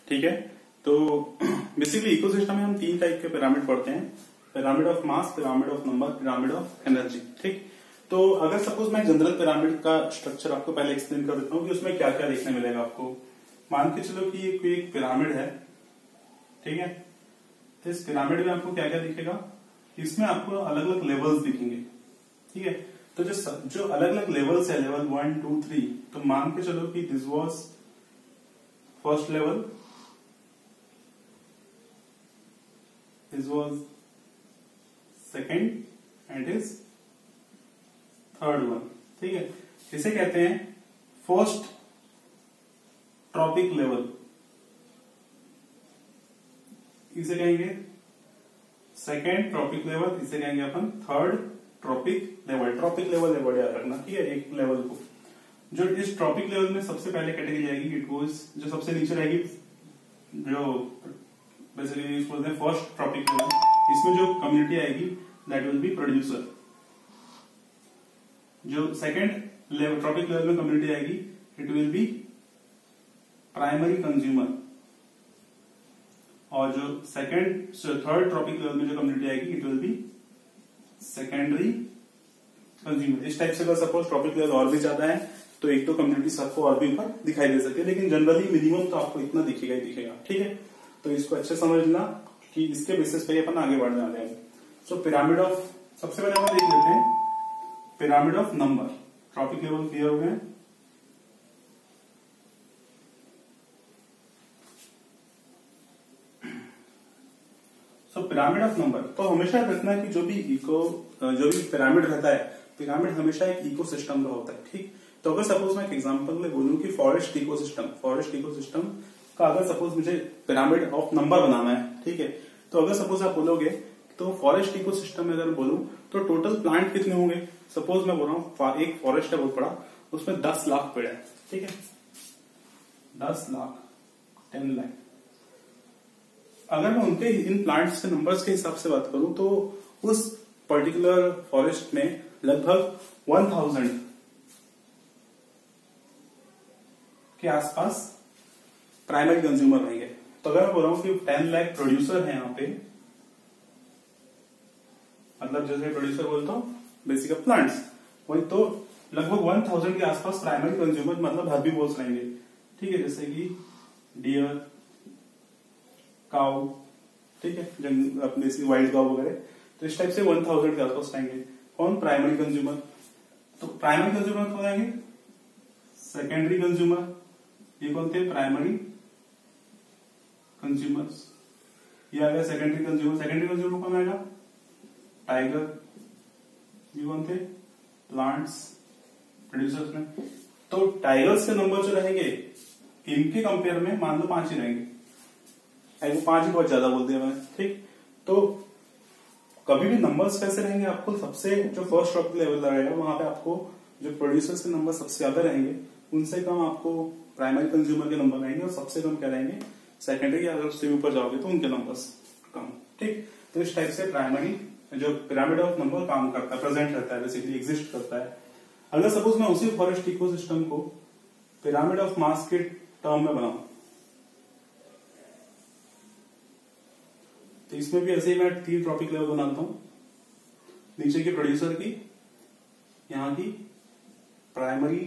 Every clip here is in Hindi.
ठीक है। तो बेसिकली इकोसिस्टम में हम 3 टाइप के पिरामिड पढ़ते हैं, pyramid of mass, pyramid of number, pyramid of energy. ठीक, तो अगर सपोज मैं जनरल पिरामिड का स्ट्रक्चर आपको पहले एक्सप्लेन कर देता हूँ कि उसमें क्या क्या देखने मिलेगा आपको। मान के चलो कि ये कोई एक पिरामिड है, ठीक है। तो इस पिरामिड में आपको क्या क्या दिखेगा, इसमें आपको अलग अलग लेवल्स दिखेंगे, ठीक है। तो जो अलग अलग लेवल्स है, लेवल 1 2 3, तो मान के चलो कि this was first level, this was second and is third one, ठीक है। इसे कहते हैं फर्स्ट ट्रॉपिक लेवल, इसे कहेंगे सेकेंड ट्रॉपिक लेवल, इसे कहेंगे अपन third trophic level. Trophic level level याद रखना, ठीक है, एक लेवल को। जो इस ट्रॉपिक लेवल में सबसे पहले कैटेगरी आएगी, इट गोज, जो सबसे नीचे रहेगी, जो बेसिकली बोलते हैं फर्स्ट ट्रॉपिक लेवल, इसमें जो कम्युनिटी आएगी दैट विल बी प्रोड्यूसर। जो सेकेंड लेवल ट्रॉपिक लेवल में कम्युनिटी आएगी it will be primary consumer, और जो थर्ड ट्रॉपिक लेवल में जो कम्युनिटी आएगी it will be secondary consumer. इस टाइप से अगर सपोज ट्रॉपिक लेवल और भी ज्यादा है तो एक दो कम्युनिटी सबको और भी ऊपर दिखाई दे सकती है, लेकिन जनरली मिनिमम तो आपको इतना दिखेगा ही दिखेगा, ठीक है। तो इसको अच्छे समझना कि इसके बेसिस पे अपन आगे बढ़ने वाले हैं। सो पिरामिड ऑफ, सबसे पहले अपन देख लेते हैं pyramid of number. Trophic level clear हो गए। पिरामिड ऑफ नंबर, तो हमेशा रखना है कि जो भी पिरामिड रहता है, पिरामिड हमेशा एक इकोसिस्टम का होता है, ठीक। तो अगर सपोज मैं एक एग्जांपल में बोलूं कि फॉरेस्ट इकोसिस्टम का अगर सपोज मुझे पिरामिड ऑफ नंबर बनाना है, ठीक है, तो अगर सपोज आप बोलोगे तो फॉरेस्ट इकोसिस्टम में अगर बोलूं तो टोटल प्लांट कितने होंगे। सपोज मैं बोल रहा हूं एक फॉरेस्ट है बहुत बड़ा, उसमें 10 लाख पेड़ है, ठीक है, 10 लाख 10 लाख। अगर मैं उनके इन प्लांट्स के नंबर्स के हिसाब से बात करूं तो उस पर्टिकुलर फॉरेस्ट में लगभग 1000 के आसपास प्राइमरी कंज्यूमर रहेंगे। तो अगर मैं बोल रहा हूं कि 10 लाख प्रोड्यूसर है यहाँ पे, मतलब जैसे प्रोड्यूसर बोलता हूं बेसिक प्लांट्स, वही तो लगभग 1000 के आसपास प्राइमरी कंज्यूमर मतलब हर्बीवोर्स रहेंगे, ठीक है, जैसे कि डियर, काउ, ठीक है, अपने वाइल्ड काउ वगैरह। तो इस टाइप से 1000 के आसपास आएंगे कौन, प्राइमरी कंज्यूमर। तो प्राइमरी कंज्यूमर कौन आएंगे, सेकेंडरी कंज्यूमर, ये कौन थे, प्राइमरी कंज्यूमर्स, ये आ गया सेकेंडरी कंज्यूमर। सेकेंडरी कंज्यूमर कौन आएगा, टाइगर, ये कौन थे, प्लांट्स प्रोड्यूसर्स में। तो टाइगर्स के नंबर जो रहेंगे इनके कंपेयर में मान लो 5 ही रहेंगे, वो 5 ही बहुत ज्यादा बोल दिया मैंने, ठीक। तो कभी भी नंबर्स कैसे रहेंगे, आपको सबसे जो फर्स्ट ट्रॉपिक लेवल रहेगा वहां पे आपको जो प्रोड्यूसर्स के नंबर सबसे ज्यादा रहेंगे, उनसे कम आपको प्राइमरी कंज्यूमर के नंबर रहेंगे, और सबसे कम क्या रहेंगे, सेकेंडरी। अगर उससे ऊपर जाओगे तो उनके नंबर्स कम, ठीक। तो इस टाइप से प्राइमरी जो पिरामिड ऑफ नंबर काम करता है, प्रेजेंट रहता है, बेसिकली एग्जिस्ट करता है। अगर सपोज मैं उसी फॉरेस्ट इकोसिस्टम को पिरामिड ऑफ मास के टर्म में बनाऊं तो इसमें भी ऐसे ही मैं 3 ट्रॉपिक लेवल बनाता हूं, नीचे की प्रोड्यूसर की, यहां की प्राइमरी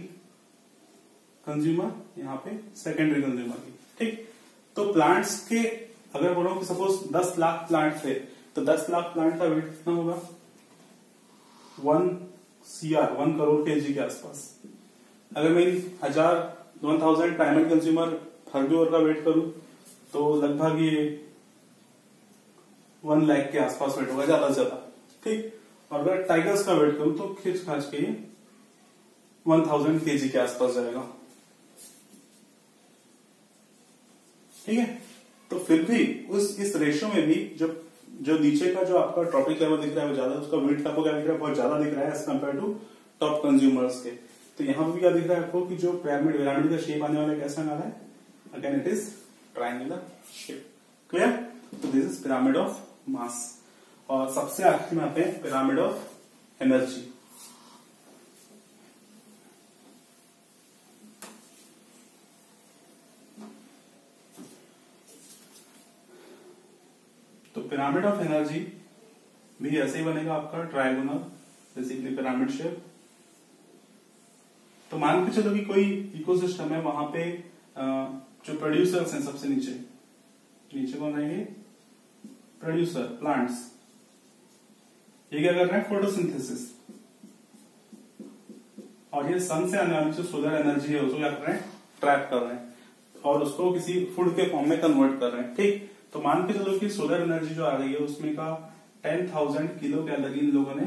कंज्यूमर, यहां पे सेकेंडरी कंज्यूमर की, ठीक। तो प्लांट्स के अगर बोलो कि सपोज 10 लाख प्लांट थे, तो 10 लाख प्लांट का वेट कितना होगा, 1 करोड़ kg के आसपास। अगर मैं 1000 प्राइमरी कंज्यूमर हर्बीवोर का वेट करूं तो लगभग ये 1 लाख के आसपास वेट होगा, ज्यादा से ज्यादा, ठीक। और अगर टाइगर्स का वेट करूं तो खींच खाच के 1000 kg के आसपास जाएगा, ठीक है। तो फिर भी इस रेशियो में भी जो नीचे का जो आपका ट्रॉपिक लेवल दिख रहा है वो ज्यादा, उसका वेट आपको क्या दिख रहा है, बहुत ज्यादा दिख रहा है as compare to top consumers के। तो यहां पर भी क्या दिख रहा है आपको कि जो पिरामिड का शेप आने वाला कैसा आना है, again it is triangular shape, clear. तो this is pyramid of mass. और सबसे आखिर में आते हैं pyramid of energy. Pyramid of energy भी ऐसे ही बनेगा आपका, ट्रायगोनल, बेसिकली पिरामिड शेप। तो मान के चलो कि कोई इकोसिस्टम है, वहां पे जो प्रोड्यूसर्स हैं सबसे नीचे कौन रहेंगे, प्रोड्यूसर, प्लांट्स। ये क्या कर रहे हैं, फोटोसिंथेसिस। और ये सन से आने वाली जो सोलर एनर्जी है उसको क्या कर रहे हैं, ट्रैप कर रहे हैं और उसको किसी फूड के फॉर्म में कन्वर्ट कर रहे हैं। ठीक, तो मान के चलो कि सोलर एनर्जी जो आ रही है उसमें का 10,000 किलो कैलोरी इन लोगों ने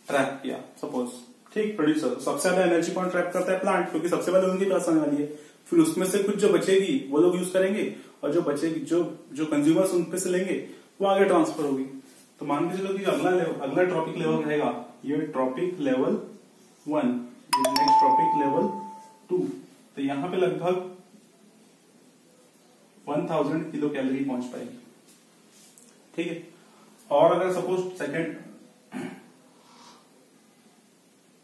ट्रैप किया सपोज। ठीक, प्रोड्यूसर सबसे ज्यादा एनर्जी कौन ट्रैप करता है, प्लांट, क्योंकि सबसे पहले उनकी पास आने वाली है। फिर उसमें से कुछ जो बचेगी वो लोग यूज करेंगे और जो बचेगी जो कंज्यूमर्स उन पे से लेंगे वो आगे ट्रांसफर होगी। तो मान के चलो कि अगला ट्रॉपिक लेवल रहेगा, ये trophic level 1, next trophic level 2। तो यहां पे लगभग 1000 किलो कैलोरी पहुंच पाएगी। ठीक है, और अगर सपोज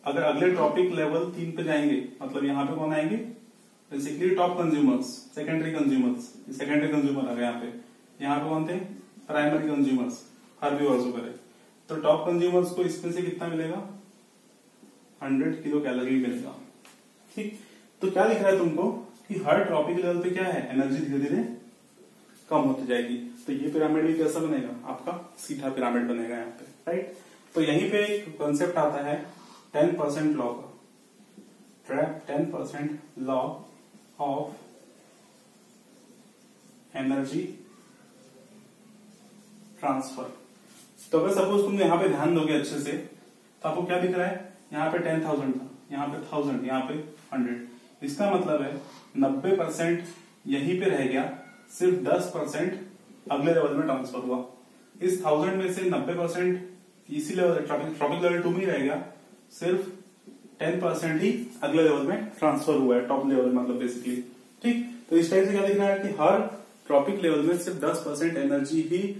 अगर अगले ट्रॉपिक लेवल 3 पे जाएंगे, मतलब यहां पे कौन आएंगे, basically top consumers, secondary consumer आ गए यहाँ पे कौन थे, प्राइमरी कंज्यूमर्स, हर्बीवर्स वगैरह। तो टॉप कंज्यूमर्स को इसमें से कितना मिलेगा, 100 किलो कैलोरी मिलेगा। ठीक, तो क्या दिख रहा है तुमको कि हर ट्रॉपिक लेवल पे क्या है, एनर्जी धीरे धीरे कम होती जाएगी। तो ये पिरामिड भी कैसा बनेगा, आपका सीधा पिरामिड बनेगा यहाँ पे, राइट। तो यहीं पे एक कॉन्सेप्ट आता है 10% लॉ का, 10% लॉ ऑफ एनर्जी ट्रांसफर। तो अगर सपोज तुम यहाँ पे ध्यान दोगे अच्छे से, तो आपको क्या दिख रहा है, यहाँ पे 10,000 था, यहाँ पे 1000, यहाँ पे 100। इसका मतलब है 90% यहीं पे रह गया, सिर्फ 10% अगले लेवल में ट्रांसफर हुआ। इस 1000 में से 90% इसी लेवल ट्रॉपिक लेवल 2 में ही रह गया, सिर्फ 10% ही अगले लेवल में ट्रांसफर हुआ है, टॉप लेवल मतलब बेसिकली। ठीक, तो इस टाइप से क्या दिख रहा है कि हर ट्रॉपिक लेवल में सिर्फ 10% एनर्जी ही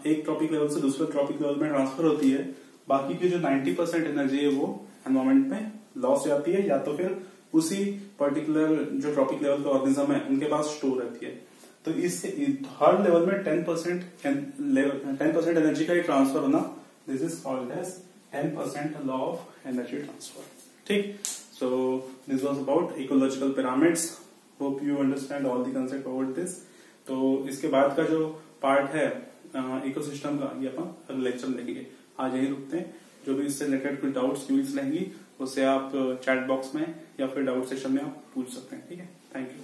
एक ट्रॉपिक लेवल से दूसरे ट्रॉपिक लेवल में ट्रांसफर होती है। बाकी की जो 90% एनर्जी है वो एनवायरमेंट में लॉस हो जाती है, या तो फिर उसी पर्टिकुलर जो ट्रॉपिक लेवल का ऑर्गेनिज्म है उनके पास स्टोर रहती है। तो इस हर लेवल में 10% एनर्जी का ही ट्रांसफर होना, this is called as 10% law of energy transfer. ठीक, so this was about ecological pyramids. Hope you understand all the concept about this. तो इसके बाद का जो पार्ट है इकोसिस्टम का, ये अपन अगले लेक्चर में देखेंगे। आज यही रुकते हैं। जो भी इससे रिलेटेड कोई डाउट्स क्वेरीज रहेंगी उसे आप चैट बॉक्स में या फिर डाउट सेशन में आप पूछ सकते हैं। ठीक है, थैंक यू।